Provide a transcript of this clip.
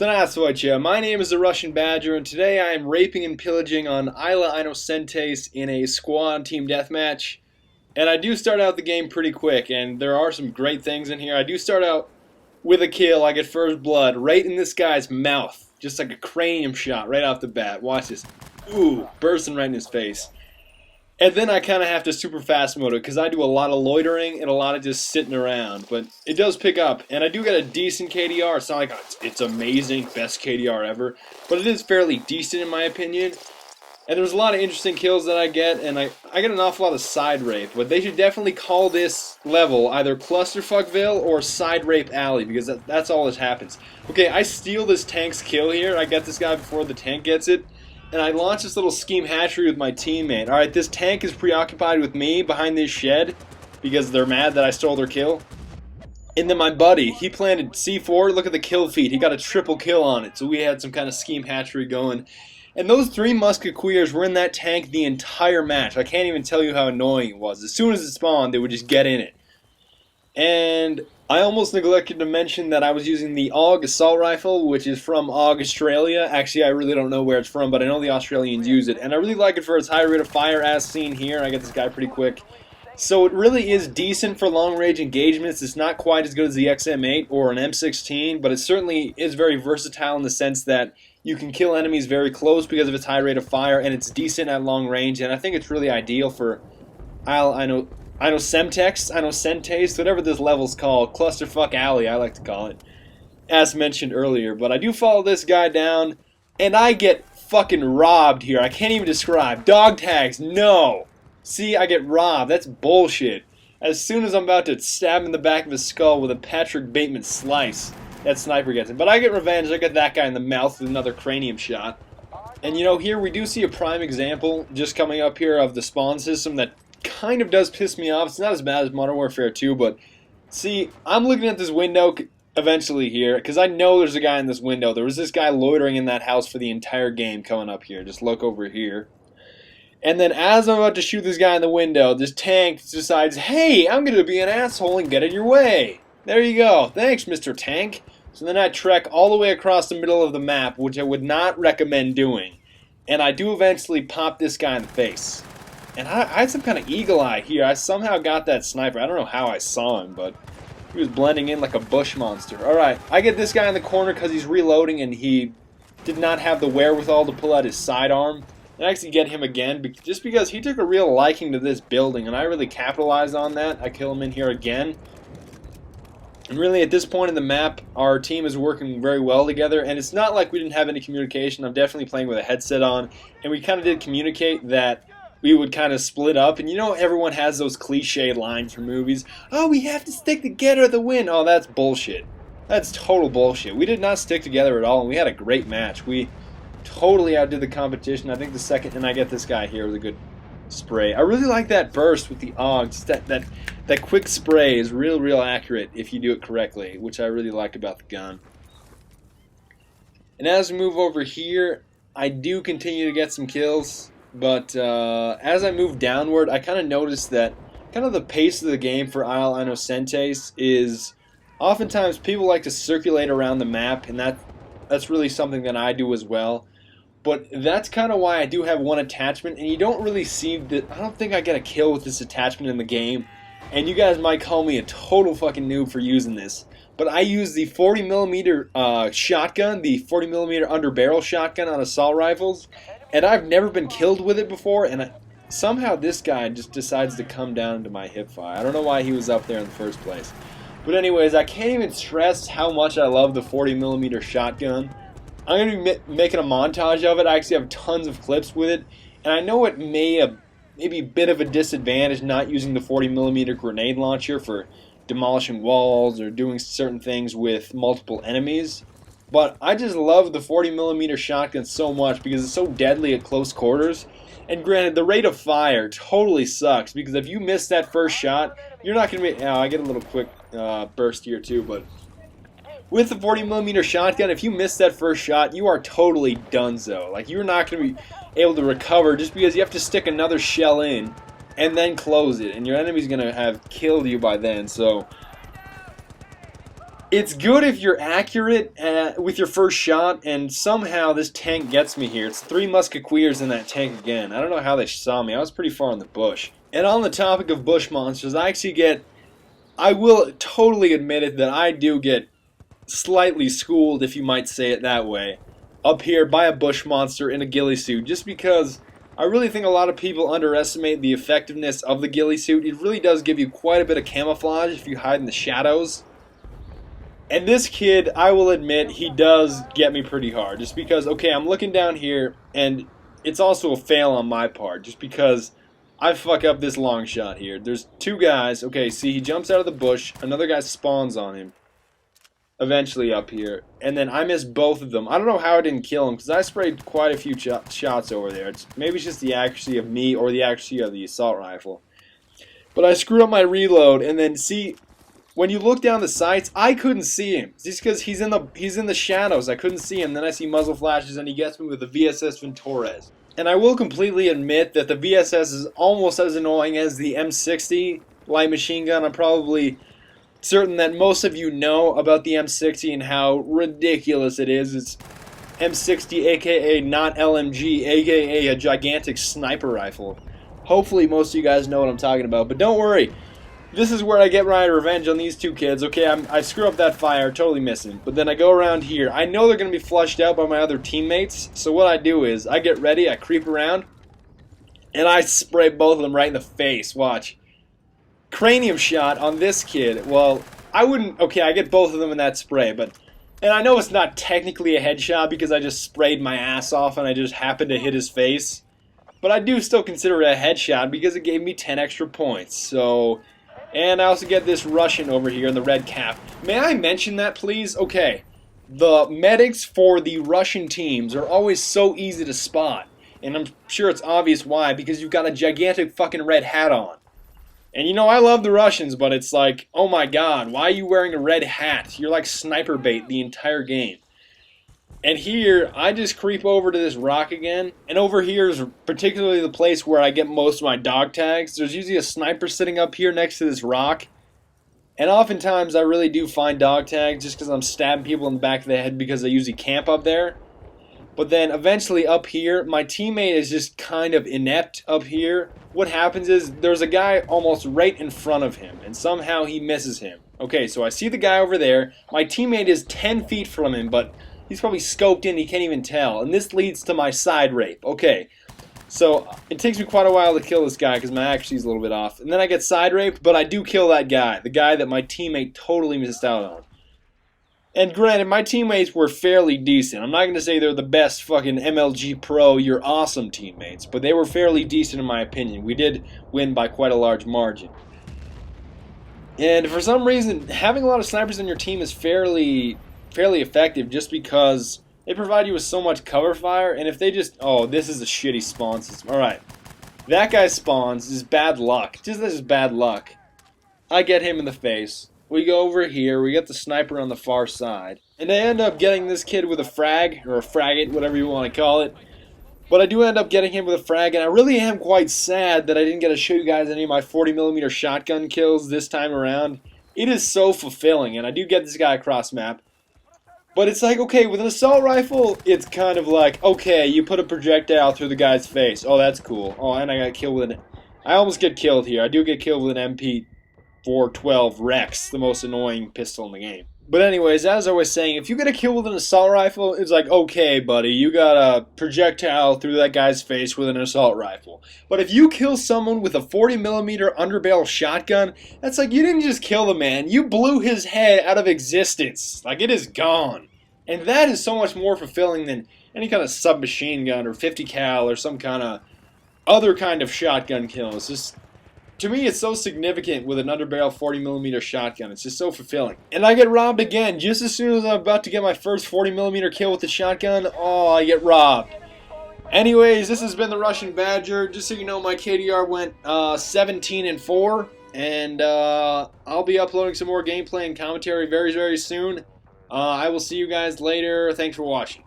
Здравствуйте, my name is TheRussianBadger, and today I am raping and pillaging on Isla Inocentes in a squad team deathmatch. And I do start out the game pretty quick, and there are some great things in here. I do start out with a kill. I get first blood right in this guy's mouth, just like a cranium shot right off the bat. Watch this. Ooh, bursting right in his face. And then I kind of have to super fast mode it because I do a lot of loitering and a lot of just sitting around. But it does pick up, and I do get a decent KDR. It's not like it's amazing, best KDR ever, but it is fairly decent in my opinion. And there's a lot of interesting kills that I get, and I get an awful lot of side rape. But they should definitely call this level either Clusterfuckville or Side Rape Alley, because that's all that happens. Okay, I steal this tank's kill here. I get this guy before the tank gets it. And I launch this little scheme hatchery with my teammate. Alright, this tank is preoccupied with me behind this shed because they're mad that I stole their kill. And then my buddy, he planted C4. Look at the kill feed. He got a triple kill on it. So we had some kind of scheme hatchery going. And those three musketeers were in that tank the entire match. I can't even tell you how annoying it was. As soon as it spawned, they would just get in it. And I almost neglected to mention that I was using the AUG assault rifle, which is from AUG Australia. Actually, I really don't know where it's from, but I know the Australians use it. And I really like it for its high rate of fire, as seen here. I get this guy pretty quick. So it really is decent for long-range engagements. It's not quite as good as the XM8 or an M16, but it certainly is very versatile in the sense that you can kill enemies very close because of its high rate of fire, and it's decent at long range. And I think it's really ideal for Inocentes, whatever this level's called, Clusterfuck Alley, I like to call it, as mentioned earlier. But I do follow this guy down, and I get fucking robbed here. I can't even describe. Dog tags, no. See, I get robbed. That's bullshit. As soon as I'm about to stab him in the back of his skull with a Patrick Bateman slice, that sniper gets it. But I get revenge. I get that guy in the mouth with another cranium shot. And you know, here we do see a prime example just coming up here of the spawn system that kind of does piss me off. It's not as bad as Modern Warfare 2, but see, I'm looking at this window eventually here because I know there's a guy in this window. There was this guy loitering in that house for the entire game coming up here. Just look over here. And then as I'm about to shoot this guy in the window, this tank decides, hey, I'm going to be an asshole and get in your way. There you go. Thanks, Mr. Tank. So then I trek all the way across the middle of the map, which I would not recommend doing. And I do eventually pop this guy in the face. And I had some kind of eagle eye here. I somehow got that sniper. I don't know how I saw him, but he was blending in like a bush monster. Alright, I get this guy in the corner because he's reloading and he did not have the wherewithal to pull out his sidearm. And I actually get him again just because he took a real liking to this building, and I really capitalized on that. I kill him in here again. And really, at this point in the map, our team is working very well together, and it's not like we didn't have any communication. I'm definitely playing with a headset on, and we kind of did communicate that we would kind of split up. And you know, everyone has those cliche lines from movies. Oh, we have to stick together to win. Oh, that's bullshit. That's total bullshit. We did not stick together at all, and we had a great match. We totally outdid the competition. I think the second, and I get this guy here with a good spray. I really like that burst with the AUG. Just that quick spray is real accurate if you do it correctly, which I really like about the gun. And as we move over here, I do continue to get some kills, but as I move downward, I kind of noticed that kind of the pace of the game for Isla Inocentes is oftentimes people like to circulate around the map, and that's really something that I do as well. But that's kind of why I do have one attachment, and you don't really see that. I don't think I get a kill with this attachment in the game, and you guys might call me a total fucking noob for using this. But I use the 40mm shotgun, the 40mm underbarrel shotgun on assault rifles, and I've never been killed with it before, and somehow this guy just decides to come down into my hipfire. I don't know why he was up there in the first place. But anyways, I can't even stress how much I love the 40mm shotgun. I'm going to be making a montage of it. I actually have tons of clips with it. And I know it maybe a bit of a disadvantage not using the 40mm grenade launcher for demolishing walls or doing certain things with multiple enemies. But I just love the 40mm shotgun so much because it's so deadly at close quarters. And granted, the rate of fire totally sucks because if you miss that first shot, you're not going to be... Oh, I get a little quick burst here too, but with the 40mm shotgun, if you miss that first shot, you are totally donezo. Like, you're not going to be able to recover just because you have to stick another shell in and then close it, and your enemy's going to have killed you by then. So It's good if you're accurate with your first shot, and somehow this tank gets me here. It's 3 Musketeers in that tank again. I don't know how they saw me. I was pretty far in the bush. And on the topic of bush monsters, I will totally admit it, that I do get slightly schooled, if you might say it that way, up here by a bush monster in a ghillie suit, just because I really think a lot of people underestimate the effectiveness of the ghillie suit. It really does give you quite a bit of camouflage if you hide in the shadows. And this kid, I will admit, he does get me pretty hard, just because, okay, I'm looking down here, and it's also a fail on my part, just because I fuck up this long shot here. There's 2 guys. Okay, see, he jumps out of the bush. Another guy spawns on him. Eventually up here. And then I miss both of them. I don't know how I didn't kill him, because I sprayed quite a few shots over there. Maybe it's just the accuracy of me or the accuracy of the assault rifle. But I screwed up my reload, and then see, when you look down the sights, I couldn't see him. Just because he's in the shadows. I couldn't see him. Then I see muzzle flashes, and he gets me with the VSS Ventores. And I will completely admit that the VSS is almost as annoying as the M60 light machine gun. I'm probably certain that most of you know about the M60 and how ridiculous it is. It's M60, aka not LMG, aka a gigantic sniper rifle. Hopefully most of you guys know what I'm talking about, but don't worry. This is where I get my revenge on these 2 kids. Okay, I screw up that fire, totally missing. But then I go around here. I know they're going to be flushed out by my other teammates, so what I do is I get ready, I creep around, and I spray both of them right in the face. Watch. Cranium shot on this kid. Well, I wouldn't... Okay, I get both of them in that spray, but... And I know it's not technically a headshot because I just sprayed my ass off and I just happened to hit his face. But I do still consider it a headshot because it gave me 10 extra points, so... And I also get this Russian over here in the red cap. May I mention that, please? Okay, the medics for the Russian teams are always so easy to spot. And I'm sure it's obvious why, because you've got a gigantic fucking red hat on. And you know, I love the Russians, but it's like, oh my god, why are you wearing a red hat? You're like sniper bait the entire game. And here, I just creep over to this rock again. And over here is particularly the place where I get most of my dog tags. There's usually a sniper sitting up here next to this rock. And oftentimes I really do find dog tags just because I'm stabbing people in the back of the head because they usually camp up there. But then eventually up here, my teammate is just kind of inept up here. What happens is there's a guy almost right in front of him, and somehow he misses him. Okay, so I see the guy over there. My teammate is 10 feet from him, but he's probably scoped in, he can't even tell. And this leads to my side rape. Okay, so it takes me quite a while to kill this guy because my accuracy is a little bit off. And then I get side raped, but I do kill that guy. The guy that my teammate totally missed out on. And granted, my teammates were fairly decent. I'm not going to say they're the best fucking MLG Pro, you're awesome teammates, but they were fairly decent in my opinion. We did win by quite a large margin. And for some reason, having a lot of snipers on your team is fairly effective just because they provide you with so much cover fire, and if they just... Oh, this is a shitty spawn system. Alright. That guy spawns. This is bad luck. This is bad luck. I get him in the face. We go over here, we get the sniper on the far side, and I end up getting this kid with a frag, or a fraggot, whatever you want to call it. But I do end up getting him with a frag, and I really am quite sad that I didn't get to show you guys any of my 40mm shotgun kills this time around. It is so fulfilling, and I do get this guy across map. But it's like, okay, with an assault rifle, it's kind of like, okay, you put a projectile through the guy's face. Oh, that's cool. Oh, and I got killed with an... I almost get killed here. I do get killed with an MP412 Rex, the most annoying pistol in the game. But anyways, as I was saying, if you get a kill with an assault rifle, it's like, okay, buddy, you got a projectile through that guy's face with an assault rifle. But if you kill someone with a 40mm underbarrel shotgun, that's like, you didn't just kill the man, you blew his head out of existence. Like, it is gone. And that is so much more fulfilling than any kind of submachine gun or 50 cal or some kind of other kind of shotgun kill. It's just... To me, it's so significant with an underbarrel 40mm shotgun. It's just so fulfilling. And I get robbed again. Just as soon as I'm about to get my first 40mm kill with the shotgun, oh, I get robbed. Anyways, this has been the Russian Badger. Just so you know, my KDR went 17-4. And I'll be uploading some more gameplay and commentary very, very soon. I will see you guys later. Thanks for watching.